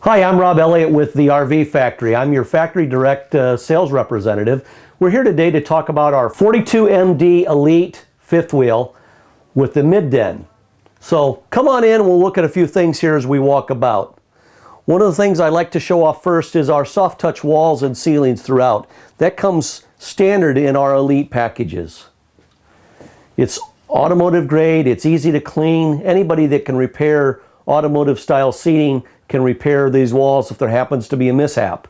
Hi, I'm Rob Elliott with the RV Factory. I'm your factory direct sales representative. We're here today to talk about our 42MD Elite fifth wheel with the mid-den. So come on in and we'll look at a few things here as we walk about. One of the things I like to show off first is our soft touch walls and ceilings throughout. That comes standard in our Elite packages. It's automotive grade, it's easy to clean. Anybody that can repair automotive style seating can repair these walls if there happens to be a mishap.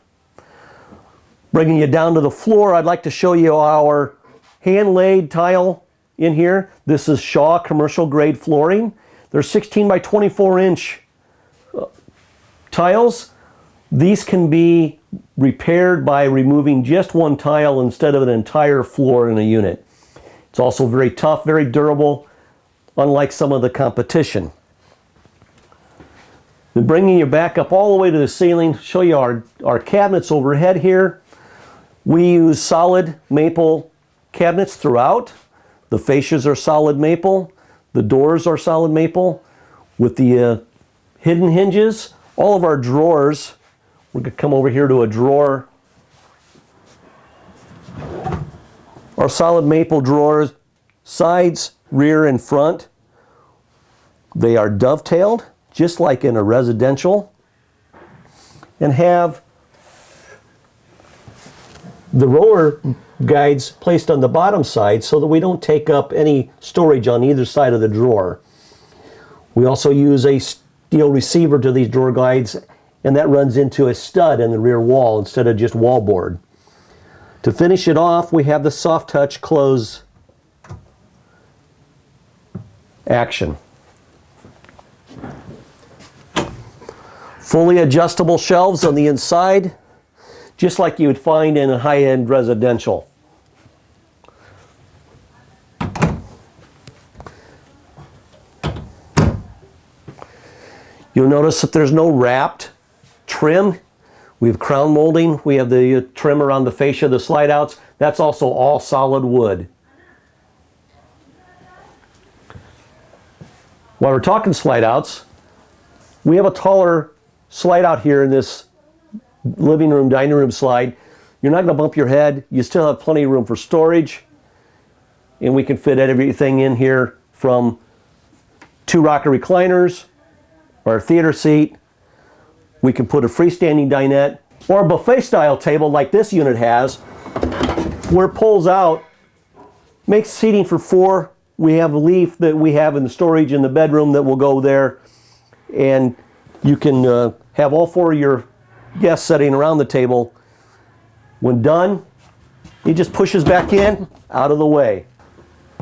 Bringing you down to the floor, I'd like to show you our hand-laid tile in here. This is Shaw commercial grade flooring. They're 16 by 24 inch tiles. These can be repaired by removing just one tile instead of an entire floor in a unit. It's also very tough, very durable, unlike some of the competition. And bringing you back up all the way to the ceiling, show you our cabinets overhead here. We use solid maple cabinets throughout. The fascias are solid maple. The doors are solid maple with the hidden hinges. All of our drawers, we're going to come over here to a drawer. Our solid maple drawers, sides, rear, and front. They are dovetailed, just like in a residential, and have the roller guides placed on the bottom side so that we don't take up any storage on either side of the drawer. We also use a steel receiver to these drawer guides, and that runs into a stud in the rear wall instead of just wallboard. To finish it off, we have the soft touch close action. Fully adjustable shelves on the inside, just like you would find in a high-end residential. You'll notice that there's no wrapped trim. We have crown molding. We have the trim around the fascia, the slide outs. That's also all solid wood. While we're talking slide outs, we have a taller slide out here in this living room, dining room slide. You're not going to bump your head. You still have plenty of room for storage. And we can fit everything in here from 2 rocker recliners, or a theater seat. We can put a freestanding dinette or a buffet style table like this unit has, where it pulls out, makes seating for 4. We have a leaf that we have in the storage in the bedroom that will go there, and you can have all 4 of your guests sitting around the table. When done, he just pushes back in, out of the way.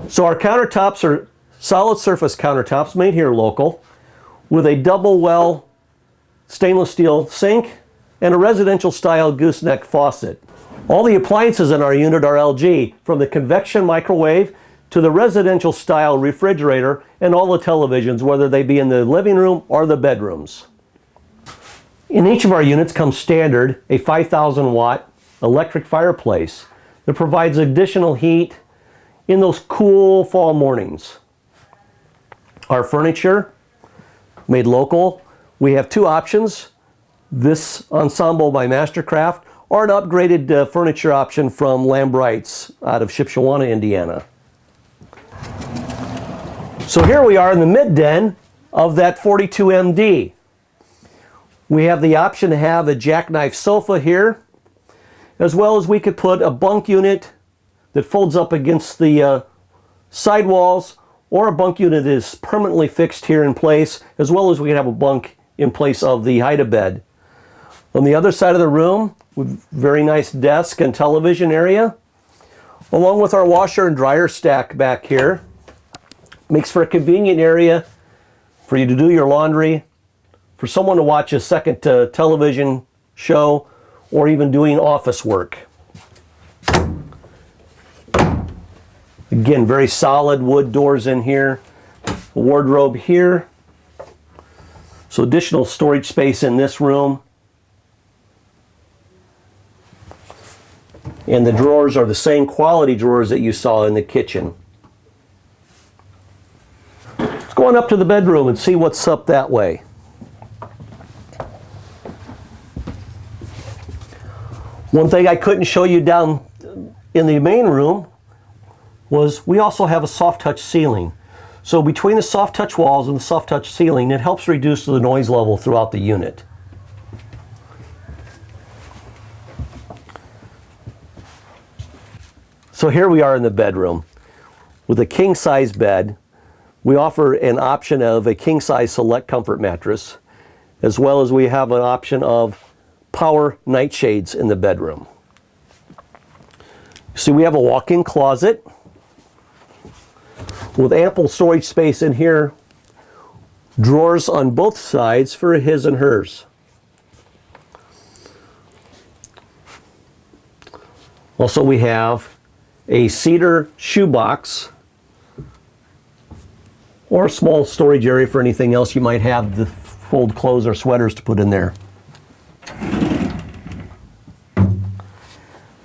So our countertops are solid surface countertops made here local with a double well stainless steel sink and a residential style gooseneck faucet. All the appliances in our unit are LG, from the convection microwave to the residential style refrigerator and all the televisions, whether they be in the living room or the bedrooms. In each of our units comes standard a 5,000 watt electric fireplace that provides additional heat in those cool fall mornings. Our furniture, made local, we have 2 options. This ensemble by Mastercraft, or an upgraded furniture option from Lambrights out of Shipshewana, Indiana. So here we are in the mid-den of that 42MD. We have the option to have a jackknife sofa here, as well as we could put a bunk unit that folds up against the side walls, or a bunk unit that is permanently fixed here in place, as well as we can have a bunk in place of the hide-a-bed. On the other side of the room, with very nice desk and television area, along with our washer and dryer stack back here. Makes for a convenient area for you to do your laundry, for someone to watch a second television show, or even doing office work. Again, very solid wood doors in here. A wardrobe here. So additional storage space in this room. And the drawers are the same quality drawers that you saw in the kitchen. Let's go on up to the bedroom and see what's up that way. One thing I couldn't show you down in the main room was we also have a soft touch ceiling. So between the soft touch walls and the soft touch ceiling, it helps reduce the noise level throughout the unit. So here we are in the bedroom with a king size bed. We offer an option of a king size select comfort mattress, as well as we have an option of power nightshades in the bedroom. So we have a walk-in closet with ample storage space in here, drawers on both sides for his and hers. Also, we have a cedar shoebox or a small storage area for anything else you might have, the fold clothes or sweaters to put in there.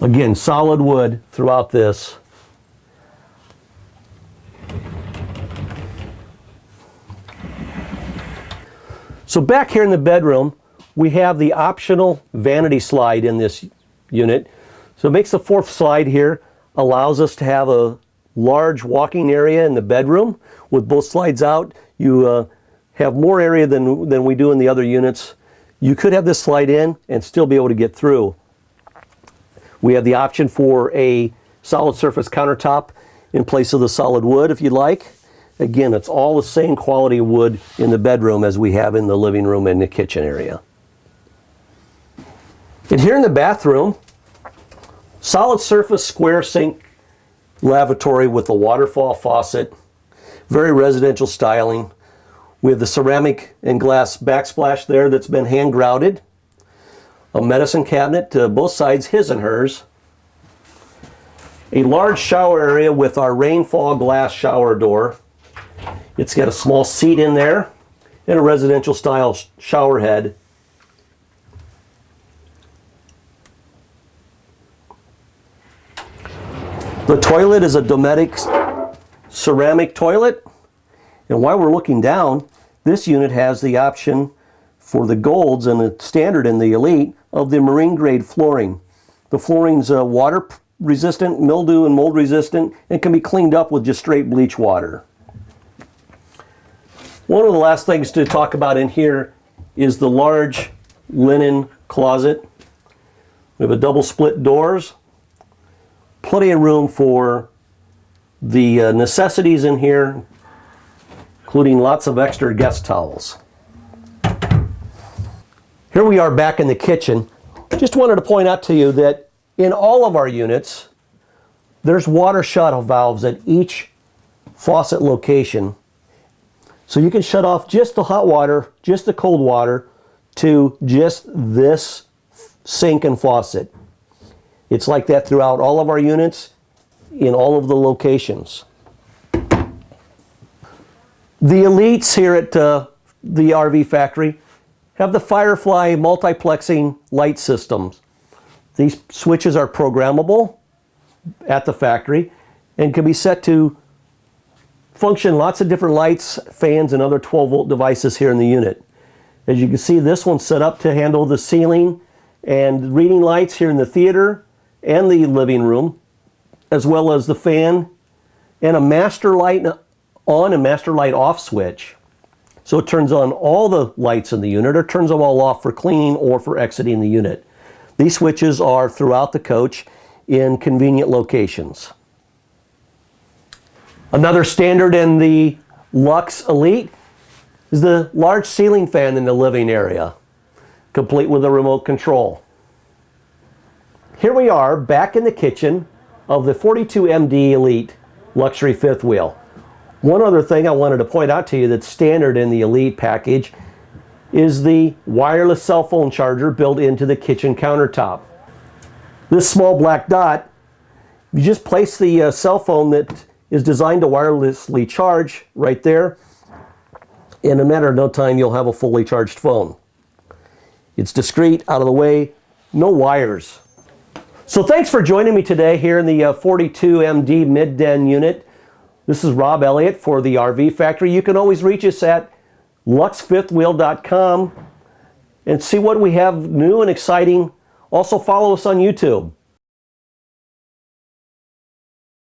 Again, solid wood throughout this. So back here in the bedroom, we have the optional vanity slide in this unit. So it makes the fourth slide here, allows us to have a large walking area in the bedroom. With both slides out, you have more area than we do in the other units. You could have this slide in and still be able to get through. We have the option for a solid surface countertop in place of the solid wood if you'd like. Again, it's all the same quality wood in the bedroom as we have in the living room and the kitchen area. And here in the bathroom, solid surface square sink lavatory with a waterfall faucet, very residential styling. We have the ceramic and glass backsplash there that's been hand grouted. A medicine cabinet to both sides, his and hers. A large shower area with our rainfall glass shower door. It's got a small seat in there and a residential style shower head. The toilet is a Dometic ceramic toilet. And while we're looking down, this unit has the option for the golds and the standard and the elite of the marine grade flooring. The flooring's water resistant, mildew and mold resistant, and can be cleaned up with just straight bleach water. One of the last things to talk about in here is the large linen closet. We have a double split doors, plenty of room for the necessities in here, including lots of extra guest towels. Here we are back in the kitchen. Just wanted to point out to you that in all of our units, there's water shut-off valves at each faucet location. So you can shut off just the hot water, just the cold water, to just this sink and faucet. It's like that throughout all of our units, in all of the locations. The elites here at the RV factory have the Firefly multiplexing light systems. These switches are programmable at the factory and can be set to function lots of different lights, fans, and other 12-volt devices here in the unit. As you can see, this one's set up to handle the ceiling and reading lights here in the theater and the living room, as well as the fan and a master light on and master light off switch. So it turns on all the lights in the unit or turns them all off for cleaning or for exiting the unit. These switches are throughout the coach in convenient locations. Another standard in the Luxe Elite is the large ceiling fan in the living area, complete with a remote control. Here we are back in the kitchen of the 42MD Elite luxury fifth wheel. One other thing I wanted to point out to you that's standard in the Elite package is the wireless cell phone charger built into the kitchen countertop. This small black dot, you just place the cell phone that is designed to wirelessly charge right there. In a matter of no time, you'll have a fully charged phone. It's discreet, out of the way, no wires. So thanks for joining me today here in the 42MD mid-den unit. This is Rob Elliott for the RV Factory. You can always reach us at luxefifthwheel.com and see what we have new and exciting Also follow us on YouTube.